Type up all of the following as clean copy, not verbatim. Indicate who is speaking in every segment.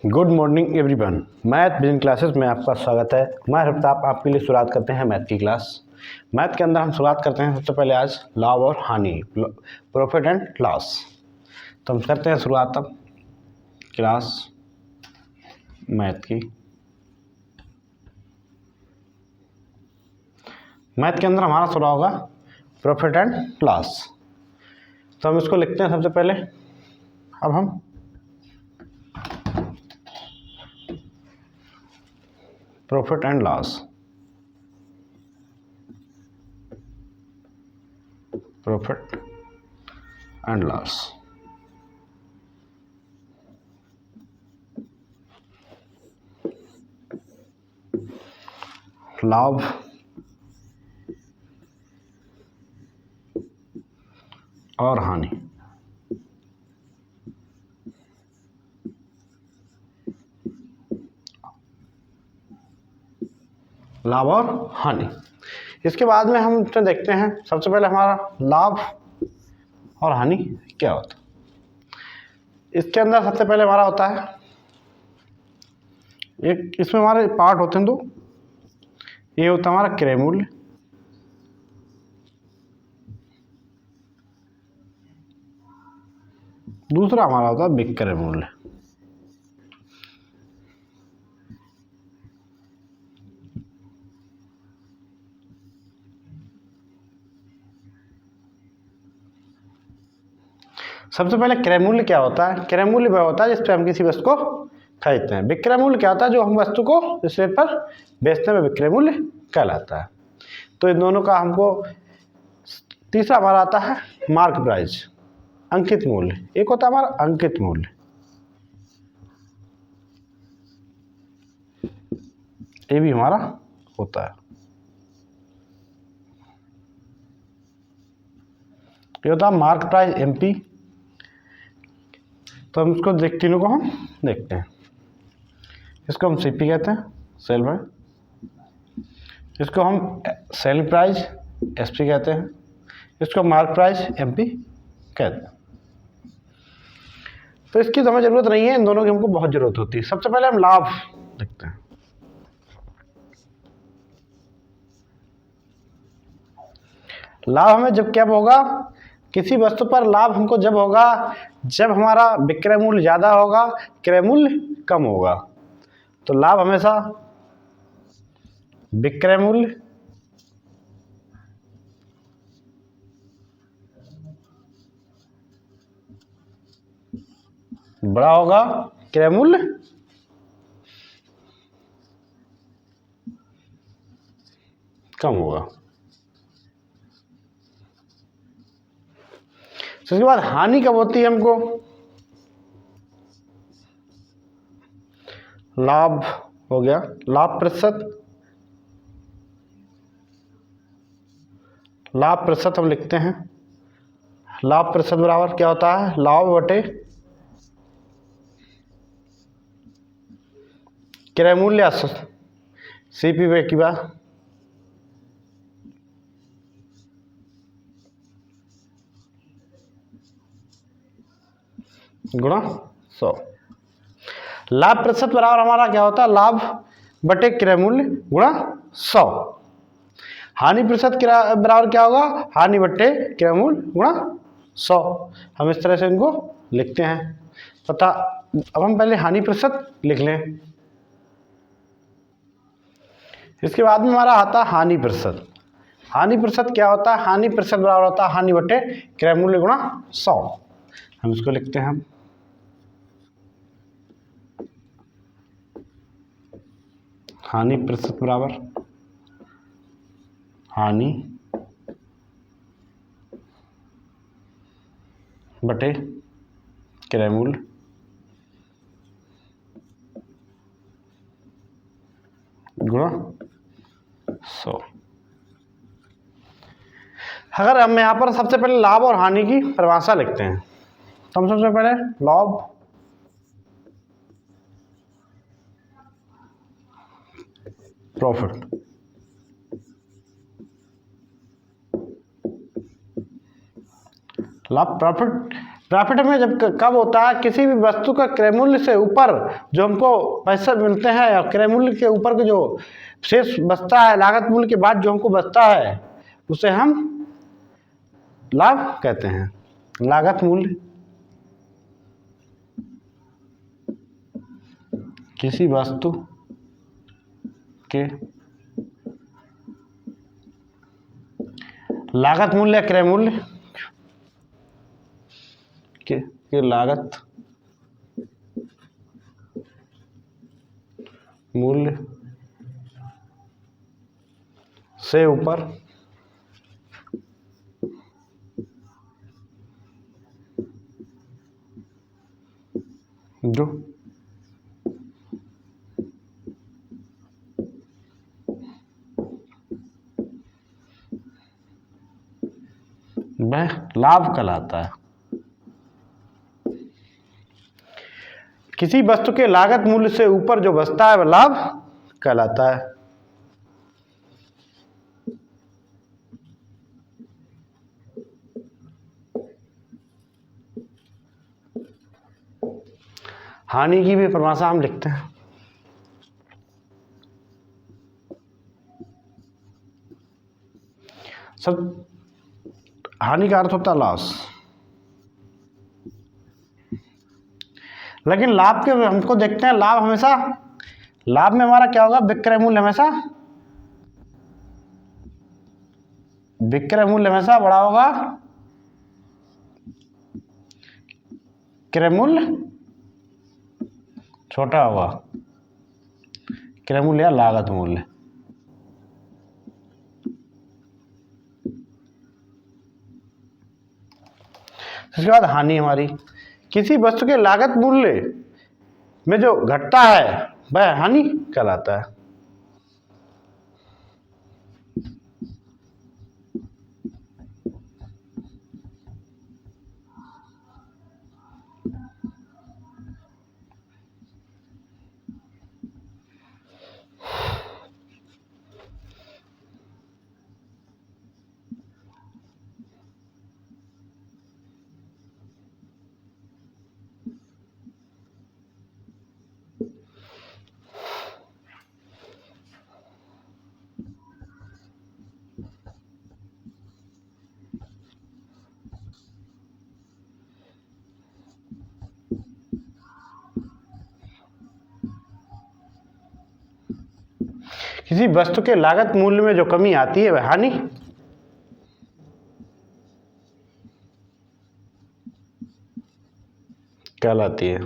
Speaker 1: Good morning everyone. Math begin classes में आपका स्वागत है। मैं हफ्ताब आपके लिए शुरुआत करते हैं मैथ की क्लास। मैथ के अंदर हम शुरुआत करते हैं सबसे पहले आज लाभ और हानि, प्रॉफिट एंड लॉस। तो हम करते हैं शुरुआत अब क्लास मैथ की। मैथ के अंदर हमारा शुरू होगा प्रॉफिट एंड लॉस। तो हम इसको लिखते हैं सबसे पहले। अब हम profit and loss, profit and loss. लाभ और हानि। लाभ और हानि। इसके बाद में हम देखते हैं सबसे पहले हमारा लाभ और हानि क्या होता है। इसके अंदर सबसे पहले हमारा होता है एक, इसमें हमारे पार्ट होते हैं दो। ये होता है हमारा क्रय मूल्य, दूसरा हमारा होता है विक्रय मूल्य। सबसे पहले क्रय मूल्य क्या होता है? क्रय मूल्य वह होता है जिस पर हम किसी वस्तु को खरीदते हैं। विक्रय मूल्य क्या होता है? जो हम वस्तु को जिस रेट पर बेचते हैं विक्रय मूल्य कहलाता है। तो इन दोनों का हमको तीसरा हमारा आता है मार्क प्राइस, अंकित मूल्य। एक होता है हमारा अंकित मूल्य, ये भी हमारा होता है। ये होता है मार्क प्राइस एमपी। तो हम इसको तीनों को हम देखते हैं। इसको हम सीपी कहते हैं, सेल प्राइस। इसको हम सेल प्राइस एसपी कहते हैं। इसको मार्क प्राइस एमपी कहते हैं। तो इसकी तो हमें जरूरत नहीं है, इन दोनों की हमको बहुत जरूरत होती है। सबसे पहले हम लाभ देखते हैं। लाभ हमें जब क्या होगा, किसी वस्तु पर लाभ हमको जब होगा जब हमारा विक्रय मूल्य ज्यादा होगा, क्रय मूल्य कम होगा। तो लाभ हमेशा विक्रय मूल्य बड़ा होगा, क्रय मूल्य कम होगा। उसके बाद हानि कब होती है हमको? लाभ हो गया, लाभ प्रतिशत। लाभ प्रतिशत हम लिखते हैं, लाभ प्रतिशत बराबर क्या होता है? लाभ बटे क्रय मूल्य सीपी वे की बात गुणा 100। लाभ प्रतिशत बराबर हमारा क्या होता है? लाभ बटे क्रय मूल्य गुणा 100। हानि प्रतिशत बराबर क्या होगा? हानि बटे क्रय मूल्य गुणा 100। हम इस तरह से इनको लिखते हैं तथा अब हम पहले हानि प्रतिशत लिख लें। इसके बाद में हमारा आता है हानि प्रतिशत। हानि प्रतिशत क्या होता है? हानि प्रतिशत बराबर होता है हानि बटे क्रय मूल्य गुणा 100। हम इसको लिखते हैं हानि प्रतिशत बराबर हानि बटे क्रय मूल्य गुणा 100। अगर हम यहाँ पर सबसे पहले लाभ और हानि की परिभाषा लिखते हैं तो हम सबसे पहले लाभ प्रॉफिट, लाभ प्रॉफिट प्रॉफिट हमें जब कब होता है, किसी भी वस्तु का क्रय मूल्य से ऊपर जो हमको पैसे मिलते हैं या क्रय मूल्य के ऊपर के जो शेष बचता है, लागत मूल्य के बाद जो हमको बचता है, उसे हम लाभ कहते हैं। लागत मूल्य किसी वस्तु के लागत मूल्य या क्रय मूल्य के लागत मूल्य से ऊपर जो वह लाभ कहलाता है। किसी वस्तु के लागत मूल्य से ऊपर जो बचता है वह लाभ कहलाता है। हानि की भी परिभाषा हम लिखते हैं। सब हानि का अर्थ होता है लॉस, लेकिन लाभ के हमको देखते हैं, लाभ हमेशा, लाभ में हमारा क्या होगा, विक्रय मूल्य हमेशा, विक्रय मूल्य हमेशा बड़ा होगा क्रय मूल्य छोटा होगा। क्रय मूल्य या लागत मूल्य। इसके बाद हानि हमारी, किसी वस्तु के लागत मूल्य में जो घटता है वह हानि कहलाता है। किसी वस्तु के लागत मूल्य में जो कमी आती है वह हानि कहलाती है।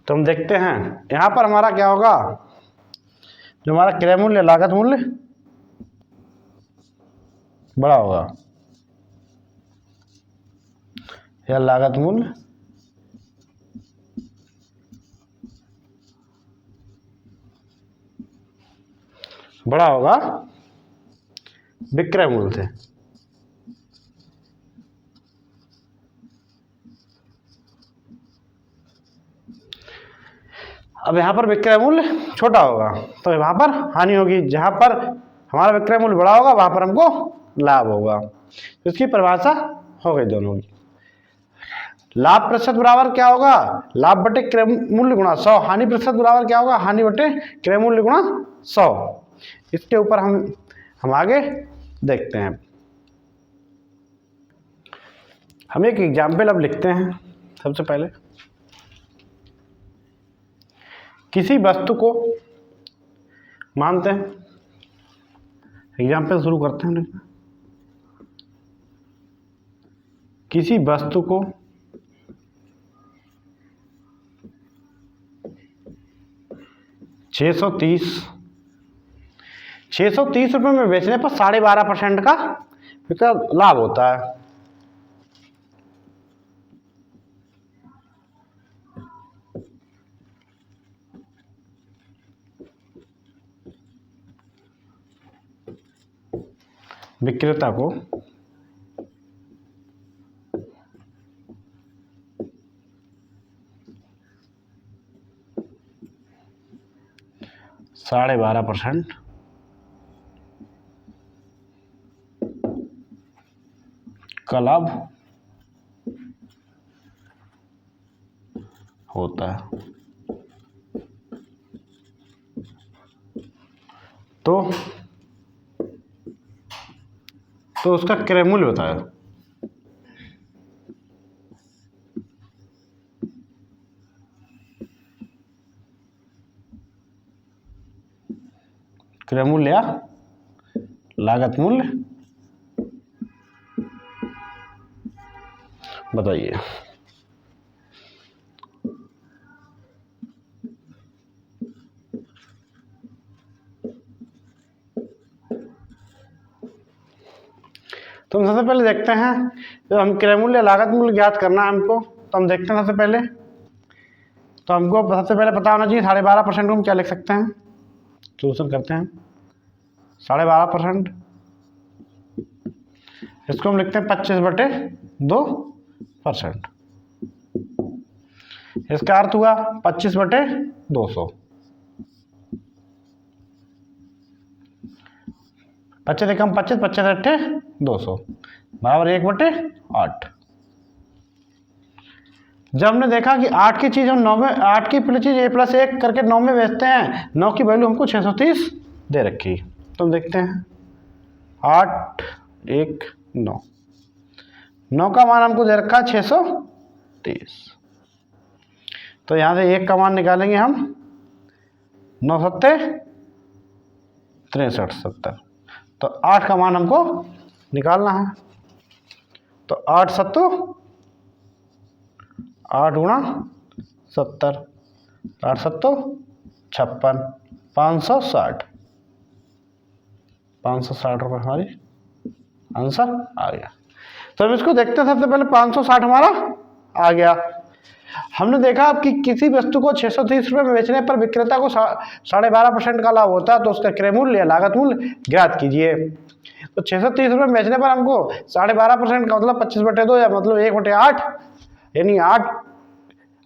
Speaker 1: तो हम देखते हैं यहां पर हमारा क्या होगा, जो हमारा क्रय मूल्य लागत मूल्य बड़ा होगा या लागत मूल्य बड़ा होगा विक्रय मूल्य से। अब यहां पर विक्रय मूल्य छोटा होगा तो वहां पर हानि होगी, जहां पर हमारा विक्रय मूल्य बड़ा होगा वहां पर हमको लाभ होगा। तो इसकी परिभाषा हो गई दोनों की। लाभ प्रतिशत बराबर क्या होगा, लाभ बटे क्रय मूल्य गुणा 100। हानि प्रतिशत बराबर क्या होगा, हानि बटे क्रय मूल्य गुणा 100। इसके ऊपर हम आगे देखते हैं। हम एक एग्जाम्पल अब लिखते हैं। सबसे पहले किसी वस्तु को मानते हैं, एग्जाम्पल शुरू करते हैं। किसी वस्तु को 630 रुपये में बेचने पर 12.5% का लाभ होता है। विक्रेता को $12.5% का लाभ होता है। तो उसका क्रय मूल्य बताओ। क्रय मूल्य या लागत मूल्य बताइए। तो हम सबसे पहले देखते हैं, जब हम क्रय मूल्य लागत मूल्य ज्ञात करना है हमको, तो हम देखते हैं सबसे पहले, तो हमको सबसे पहले पता होना चाहिए 12.5% को हम क्या लिख सकते हैं। सोल्यूशन करते हैं 12.5%, इसको हम लिखते हैं 25/2%। इसका अर्थ हुआ 25/200। 25 एकम 25, 25 अट्ठे 200 बराबर 1/8। जब हमने देखा कि 8 की चीज़ हम 9 में, 8 की पहली चीज़ a+1 करके 9 में बेचते हैं, 9 की वैल्यू हमको 630 दे रखी। तो हम देखते हैं 8 1 9, 9 का मान हमको दे रखा है 630। तो यहाँ से 1 का मान निकालेंगे हम, 9 सत्ते 63 70। तो 8 का मान हमको निकालना है। तो 8 सत्तू 8 गुणा 70, 8 सत्तू 56, 560, 560 रुपये हमारी आंसर आ गया। तो हम इसको देखते हैं, सबसे पहले 560 हमारा आ गया। हमने देखा कि किसी वस्तु को 630 रुपये में बेचने पर विक्रेता को 12.5% का लाभ होता है, तो उसका क्रय मूल्य या लागत मूल्य ज्ञात कीजिए। तो 630 रुपये में बेचने पर हमको 12.5% का मतलब 25/2 या मतलब 1/8, यानी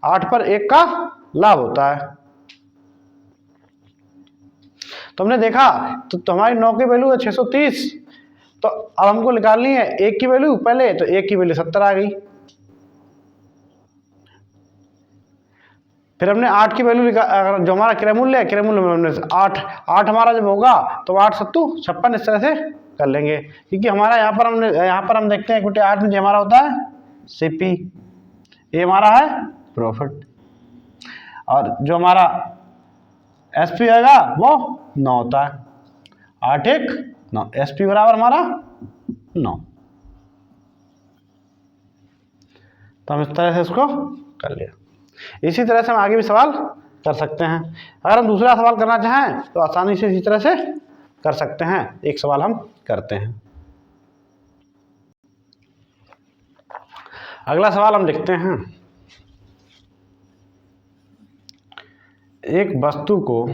Speaker 1: 8 पर 1 का लाभ होता है। तो हमने देखा तो हमारी 9 की वैल्यू है 630। तो अब हमको निकालनी है 1 की वैल्यू पहले, तो 1 की वैल्यू 70 आ गई। फिर हमने 8 की वैल्यू जो हमारा क्रय मूल्य है, क्रय मूल्य में हमने 8 हमारा जब होगा तो 8 सत्तू 56 इस तरह से कर लेंगे, क्योंकि हमारा यहाँ पर हम देखते हैं 1/8 में जो हमारा होता है सीपी, ये हमारा है प्रॉफिट, और जो हमारा एसपी आएगा वो 9 होता है। 8 1 9, एसपी बराबर हमारा 9। तो हम इस तरह से इसको कर लिया। इसी तरह से हम आगे भी सवाल कर सकते हैं। अगर हम दूसरा सवाल करना चाहें तो आसानी से इसी तरह से कर सकते हैं। एक सवाल हम करते हैं। अगला सवाल हम लिखते हैं, एक वस्तु को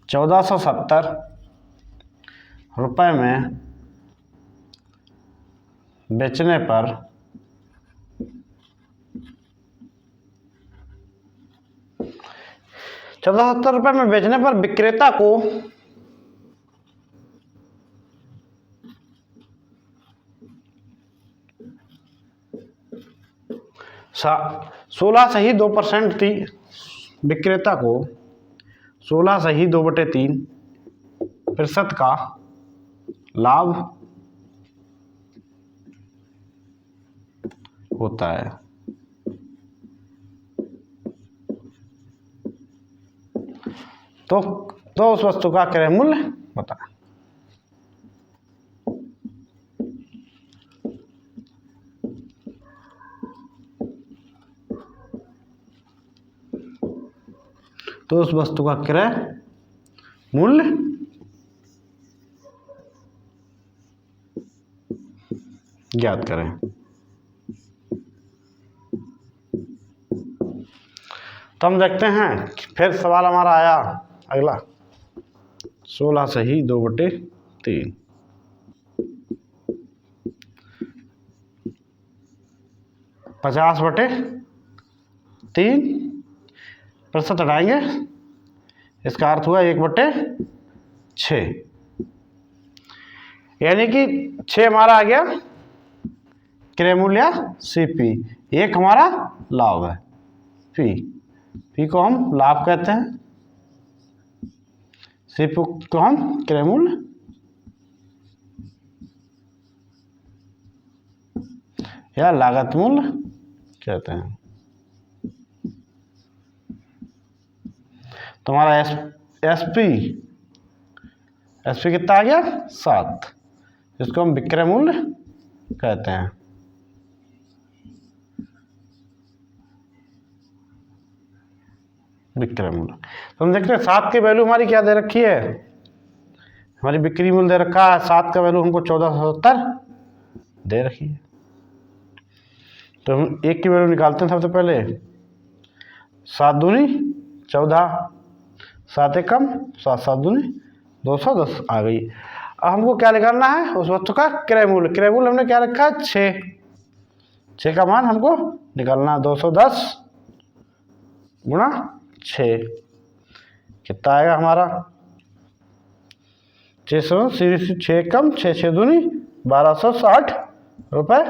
Speaker 1: ₹1470 में बेचने पर ₹1470 में बेचने पर विक्रेता को 16 सही 2% थी, विक्रेता को 16 सही 2/3% का लाभ होता है। तो उस वस्तु का क्रय मूल्य बताएं। तो उस वस्तु का क्रय मूल्य ज्ञात करें। तो हम देखते हैं, फिर सवाल हमारा आया अगला, 16 सही 2/3, 50/3 प्रतिशत हटाएंगे इसका अर्थ हुआ 1/6, यानी कि 6 हमारा आ गया क्रय मूल्य या सीपी, 1 हमारा लाभ है पी को हम लाभ कहते हैं, सीपी को हम क्रय मूल्य या लागत मूल्य कहते हैं। तुम्हारा एसपी कितना आ गया 7, इसको हम विक्रय मूल्य कहते हैं। विक्रय मूल्य तो हम देखते हैं 7 की वैल्यू हमारी क्या दे रखी है, हमारी बिक्री मूल्य दे रखा है 7 का वैल्यू हमको 1470 दे रखी है। तो हम 1 की वैल्यू निकालते हैं सबसे पहले, 7 दूनी 14, 7 एकम 7, 7 दूनी 210 आ गई। अब हमको क्या निकालना है उस वस्तु का क्रय मूल्य। क्रय मूल्य हमने क्या रखा है 6 का मान हमको निकालना है, 210 गुणा 6 कितना आएगा हमारा 6 कम 6 दूनी 1260 रुपये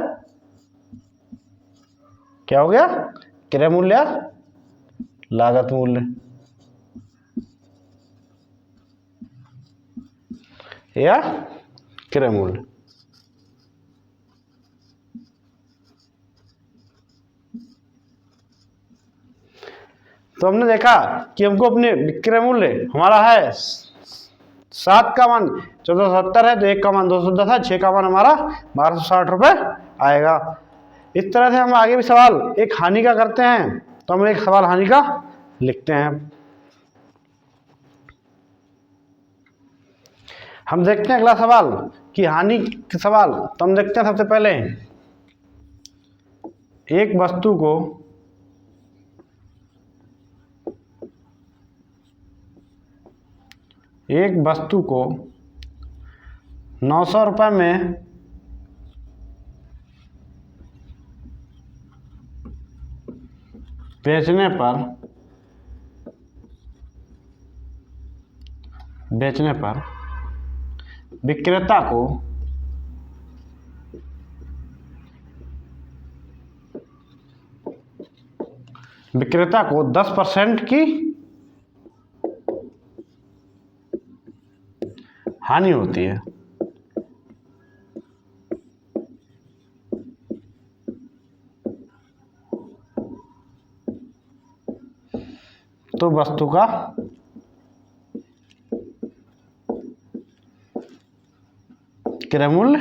Speaker 1: क्या हो गया क्रय मूल्य लागत मूल्य या क्रय मूल्य। तो हमने देखा कि हमको अपने विक्रय मूल्य हमारा है 7 का मान 1470 है, तो 1 का मान 210 है, 6 का मान हमारा 1260 रुपये आएगा। इस तरह से हम आगे भी सवाल एक हानि का करते हैं, तो हम एक सवाल हानि का लिखते हैं। हम देखते हैं अगला सवाल कि हानि के सवाल। तो हम देखते हैं सबसे पहले एक वस्तु को 900 रुपये में बेचने पर विक्रेता को 10% की हानि होती है। तो वस्तु का क्रय मूल्य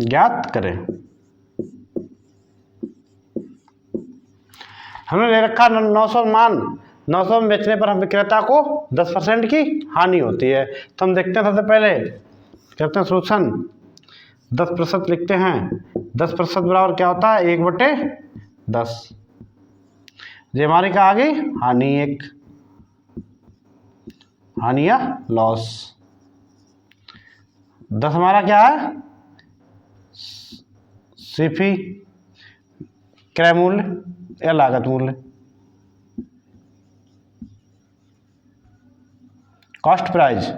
Speaker 1: ज्ञात करें। हमने ले रखा 900 मान, 900 में बेचने पर हम विक्रेता को 10% की हानि होती है। तो हम देखते हैं सबसे पहले करते हैं सोल्यूशन, 10% लिखते हैं। 10% बराबर क्या होता है 1/10। ये हमारी क्या आ गई हानि, एक हानि या लॉस। 10 हमारा क्या है सीपी क्रय मूल्य या लागत मूल्य, कॉस्ट प्राइस।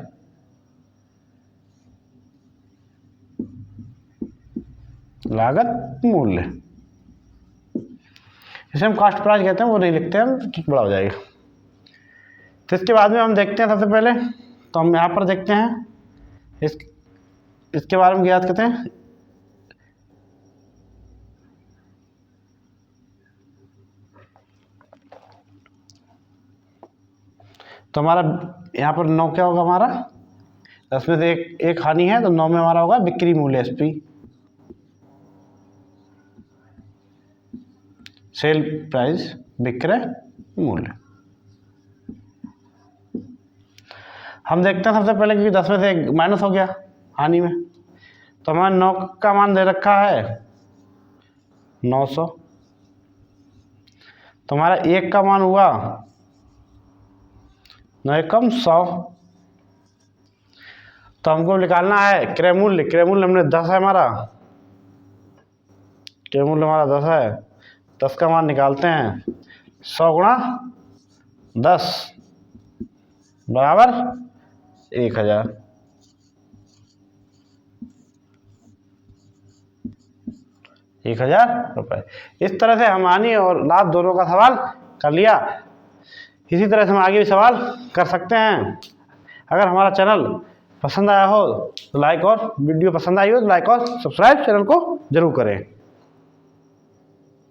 Speaker 1: लागत मूल्य, इसे हम कॉस्ट प्राइस कहते हैं, वो नहीं लिखते हम ठीक बड़ा हो जाएगा। तो इसके बाद में हम देखते हैं सबसे पहले, तो हम यहाँ पर देखते हैं इसके बारे में याद करते हैं। तो हमारा यहाँ पर 9 क्या होगा हमारा, 10 में से एक हानि है, तो 9 में हमारा होगा बिक्री मूल्य एसपी, सेल प्राइस विक्रय मूल्य। हम देखते हैं सबसे पहले क्योंकि 10 में से एक माइनस हो गया हानि में, तो हमारा 9 का मान दे रखा है 900, तो हमारा 1 का मान हुआ 9 एकम 100। तो हमको निकालना है क्रय मूल्य। क्रय मूल्य हमने 10 है हमारा, क्रय मूल्य हमारा 10 है, 10 का मान निकालते हैं, 100 गुणा 10 बराबर 1000। 1000 रुपये। इस तरह से हम हानि और लाभ दोनों का सवाल कर लिया। इसी तरह से हम आगे भी सवाल कर सकते हैं। अगर हमारा चैनल पसंद आया हो तो लाइक, और वीडियो पसंद आई हो तो लाइक और सब्सक्राइब चैनल को जरूर करें।